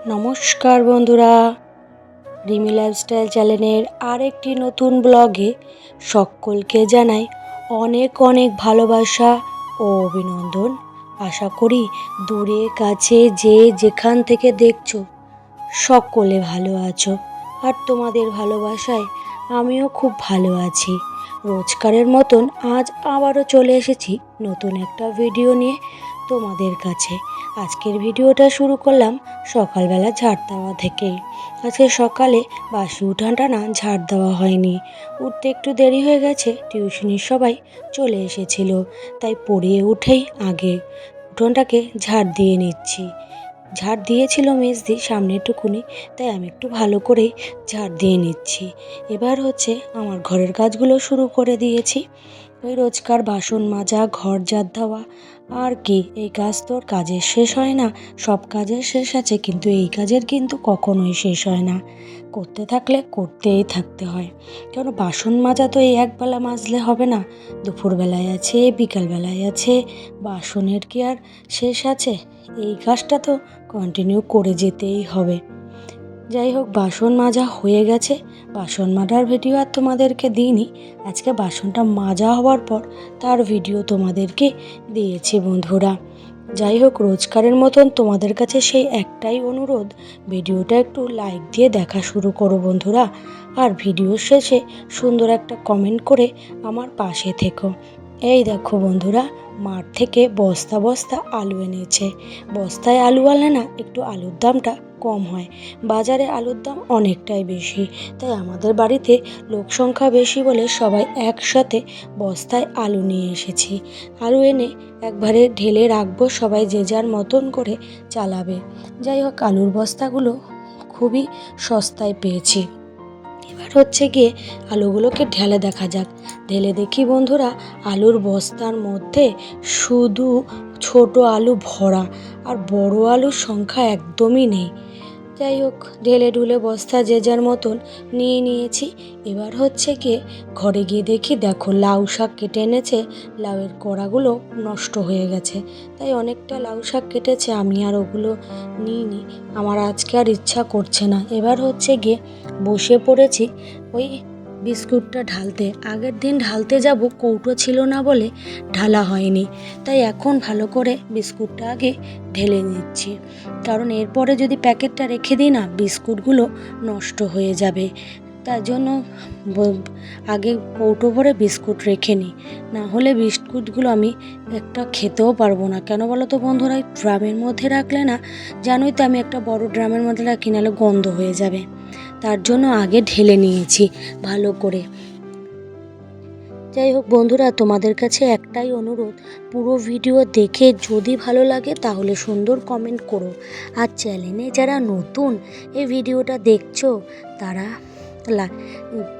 নমস্কার বন্ধুরা, রিমি লাইফস্টাইল চ্যানেলের আরেকটি নতুন ব্লগে সকলকে জানাই অনেক অনেক ভালোবাসা ও অভিনন্দন। আশা করি দূরে কাছে যে যেখান থেকে দেখছো সকলে ভালো আছো, আর তোমাদের ভালোবাসায় আমিও খুব ভালো আছি। রোজকারের মতন আজ আবারও চলে এসেছি নতুন একটা ভিডিও নিয়ে তোমাদের কাছে। আজকের ভিডিওটা শুরু করলাম সকালবেলা ঝাড় দেওয়া থেকেই। আজকে সকালে বাসি উঠানটা না ঝাড় দেওয়া হয়নি, উঠতে একটু দেরি হয়ে গেছে। টিউশনির সবাই চলে এসেছিল, তাই পড়িয়ে উঠেই আগে উঠোনটাকে ঝাড় দিয়ে নিচ্ছি। ঝাড় দিয়েছিল মেজদি সামনেটুকুনি, তাই আমি একটু ভালো করেই ঝাড় দিয়ে নিচ্ছি। এবার হচ্ছে আমার ঘরের কাজগুলো শুরু করে দিয়েছি। ওই রোজকার বাসন মাজা, ঘর ঝাড় দেওয়া, আর কি এই কাজ তোর কাজের শেষ হয় না। সব কাজের শেষ আছে, কিন্তু এই কাজের কিন্তু কখনোই শেষ হয় না। করতে থাকলে করতেই থাকতে হয়। কারণ বাসন মাজা তো এই একবেলা মাজলে হবে না, দুপুরবেলায় আছে, বিকালবেলায় আছে। বাসনের কি আর শেষ আছে? এই কাজটা তো কন্টিনিউ করে যেতেই হবে। যাই হোক, বাসন মাজা হয়ে গেছে। বাসন মাজার ভিডিও আর তোমাদেরকে দিইনি, আজকে বাসনটা মাজা হওয়ার পর তার ভিডিও তোমাদেরকে দিয়েছি বন্ধুরা। যাই হোক, রোজকারের মতন তোমাদের কাছে সেই একটাই অনুরোধ, ভিডিওটা একটু লাইক দিয়ে দেখা শুরু করো বন্ধুরা। আর ভিডিওর শেষে সুন্দর একটা কমেন্ট করে আমার পাশে থেকো। এই দেখো বন্ধুরা, মাঠ থেকে বস্তা বস্তা আলু এনেছে। বস্তায় আলু আনলে না একটু আলুর দামটা কম হয়, বাজারে আলুর দাম অনেকটাই বেশি। তাই আমাদের বাড়িতে লোক সংখ্যা বেশি বলে সবাই একসাথে বস্তায় আলু নিয়ে এসেছি। আলু এনে একবারে ঢেলে রাখবো, সবাই যে যার মতন করে চালাবে। যাই হোক, আলুর বস্তাগুলো খুবই সস্তায় পেয়েছি। এবার হচ্ছে গিয়ে আলুগুলোকে ঢেলে দেখা যাক। ঢেলে দেখি বন্ধুরা, আলুর বস্তার মধ্যে শুধু ছোট আলু ভরা, আর বড় আলুর সংখ্যা একদমই নেই। যাই হোক, ঢেলে ঢুলে বস্তা যে যার মতন নিয়ে নিয়েছি। এবার হচ্ছে গিয়ে ঘরে গিয়ে দেখি, দেখো লাউ শাক কেটে এনেছে। লাউয়ের কড়াগুলো নষ্ট হয়ে গেছে, তাই অনেকটা লাউ শাক কেটেছে, আমি আর ওগুলো নিইনি। আমার আজকে আর ইচ্ছা করছে না। এবার হচ্ছে গিয়ে বসে পড়েছি ওই বিস্কুটটা ঢালতে। আগের দিন ঢালতে যাব, কৌটো ছিল না বলে ঢালা হয়নি, তাই এখন ভালো করে বিস্কুটটা আগে ঢেলে নিচ্ছি। কারণ এরপরে যদি প্যাকেটটা রেখে দিই না, বিস্কুটগুলো নষ্ট হয়ে যাবে। তার জন্য আগে কৌটো ভরে বিস্কুট রেখে নিই, না হলে বিস্কুটগুলো আমি একটা খেতেও পারবো না। কেন বলো তো বন্ধুরা, ড্রামের মধ্যে রাখলে না, জানোই তো আমি একটা বড় ড্রামের মধ্যে রাখি, নাহলে গন্ধ হয়ে যাবে। তার জন্য আগে ঢেলে নিয়েছি ভালো করে। যাই হোক বন্ধুরা, তোমাদের কাছে একটাই অনুরোধ, পুরো ভিডিও দেখে যদি ভালো লাগে তাহলে সুন্দর কমেন্ট করো। আর চ্যানেলে যারা নতুন এই ভিডিওটা দেখছো, তারা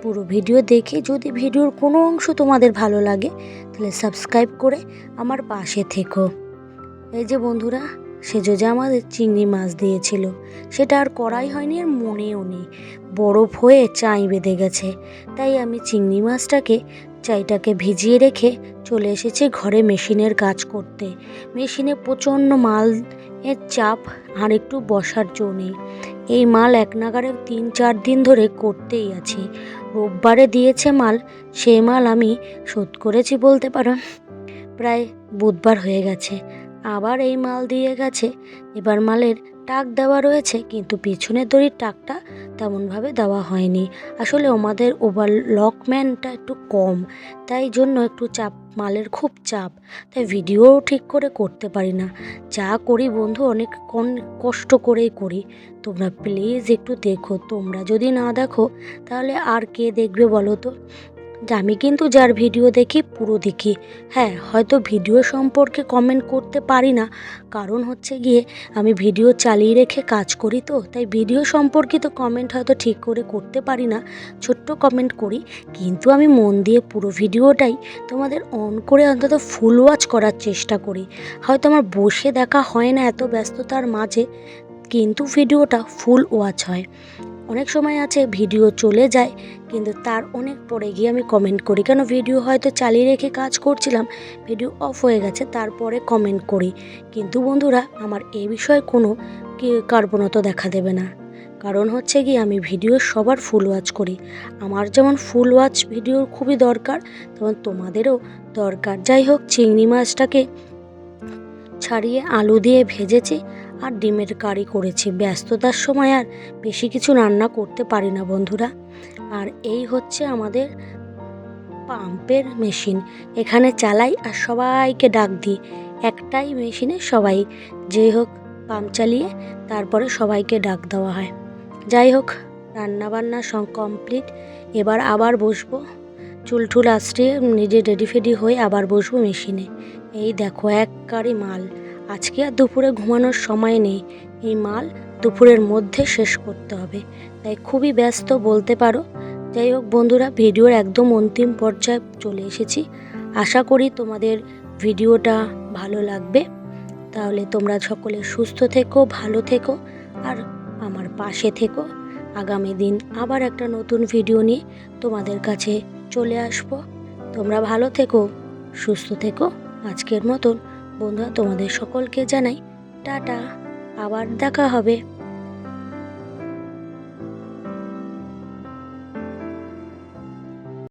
পুরো ভিডিও দেখে যদি ভিডিওর কোনো অংশ তোমাদের ভালো লাগে, তাহলে সাবস্ক্রাইব করে আমার পাশে থেকো। এই যে বন্ধুরা, সেজো যে আমাদের চিংড়ি মাছ দিয়েছিল, সেটা আর করাই হয়নি, আর মনেও নেই। বরফ হয়ে চাই বেঁধে গেছে, তাই আমি চিংড়ি মাছটাকে চাইটাকে ভিজিয়ে রেখে চলে এসেছি ঘরে মেশিনের কাজ করতে। মেশিনে প্রচণ্ড মাল এর চাপ, আর একটু বসার জো নেই। এই মাল এক নাগারে 3-4 দিন ধরে করতেই আছি। রোববারে দিয়েছে মাল, সেই মাল আমি শোধ করেছি বলতে পারো প্রায় বুধবার হয়ে গেছে। আবার এই মাল দিয়ে গেছে। এবার মালের টাক দেওয়া রয়েছে, কিন্তু পিছনের দড়ির টাকটা তেমনভাবে দেওয়া হয়নি। আসলে আমাদের ওভারলকম্যানটা একটু কম, তাই জন্য একটু চাপ, মালের খুব চাপ, তাই ভিডিওও ঠিক করে করতে পারি না। যা করি বন্ধু অনেক কষ্ট করেই করি। তোমরা প্লিজ একটু দেখো, তোমরা যদি না দেখো তাহলে আর কে দেখবে বলো তো। আমি কিন্তু যার ভিডিও দেখি পুরো দেখি। হ্যাঁ, হয়তো ভিডিও সম্পর্কে কমেন্ট করতে পারি না, কারণ হচ্ছে গিয়ে আমি ভিডিও চালিয়ে রেখে কাজ করি, তো তাই ভিডিও সম্পর্কিত কমেন্ট হয়তো ঠিক করে করতে পারি না, ছোট্ট কমেন্ট করি। কিন্তু আমি মন দিয়ে পুরো ভিডিওটাই তোমাদের অন করে অন্তত ফুল ওয়াচ করার চেষ্টা করি। হয়তো আমার বসে দেখা হয় না এত ব্যস্ততার মাঝে, কিন্তু ভিডিওটা ফুল ওয়াচ হয়। অনেক সময় আছে ভিডিও চলে যায়, কিন্তু তার অনেক পরে গিয়ে আমি কমেন্ট করি, কেন ভিডিও হয়তো চালিয়ে রেখে কাজ করছিলাম, ভিডিও অফ হয়ে গেছে, তারপরে কমেন্ট করি। কিন্তু বন্ধুরা, আমার এই বিষয়ে কোনো কার্পণ্যতা দেখা দেবে না। কারণ হচ্ছে কি, আমি ভিডিও সবার ফুল ওয়াচ করি। আমার যেমন ফুল ওয়াচ ভিডিওর খুবই দরকার, তেমন তোমাদেরও দরকার। যাই হোক, চিংড়ি মাছটাকে ছাড়িয়ে আলু দিয়ে ভেজেছি আর ডিমের কারি করেছি। ব্যস্ততার সময় আর বেশি কিছু রান্না করতে পারি না বন্ধুরা। আর এই হচ্ছে আমাদের পাম্পের মেশিন, এখানে চালাই আর সবাইকে ডাক দিই। একটাই মেশিনে সবাই, যেই হোক, পাম্প চালিয়ে তারপরে সবাইকে ডাক দেওয়া হয়। যাই হোক, রান্নাবান্না সব কমপ্লিট। এবার আবার বসবো, চুল টুল আশ্রিয়ে নিজে রেডি ফেডি হয়ে আবার বসবো মেশিনে। এই দেখো, এক গাড়ি মাল। আজকে আর দুপুরে ঘুমানোর সময় নেই, এই মাল দুপুরের মধ্যে শেষ করতে হবে, তাই খুবই ব্যস্ত বলতে পারো। যাই হোক বন্ধুরা, ভিডিওর একদম অন্তিম পর্যায়ে চলে এসেছি। আশা করি তোমাদের ভিডিওটা ভালো লাগবে। তাহলে তোমরা সকলে সুস্থ থেকো, ভালো থেকো আর আমার পাশে থেকো। আগামী দিন আবার একটা নতুন ভিডিও নিয়ে তোমাদের কাছে চলে আসব। তোমরা ভালো থেকো, সুস্থ থেকো। আজকের মতন বন্ধুরা, তোমাদের সকলকে জানাই টাটা, আবার দেখা হবে।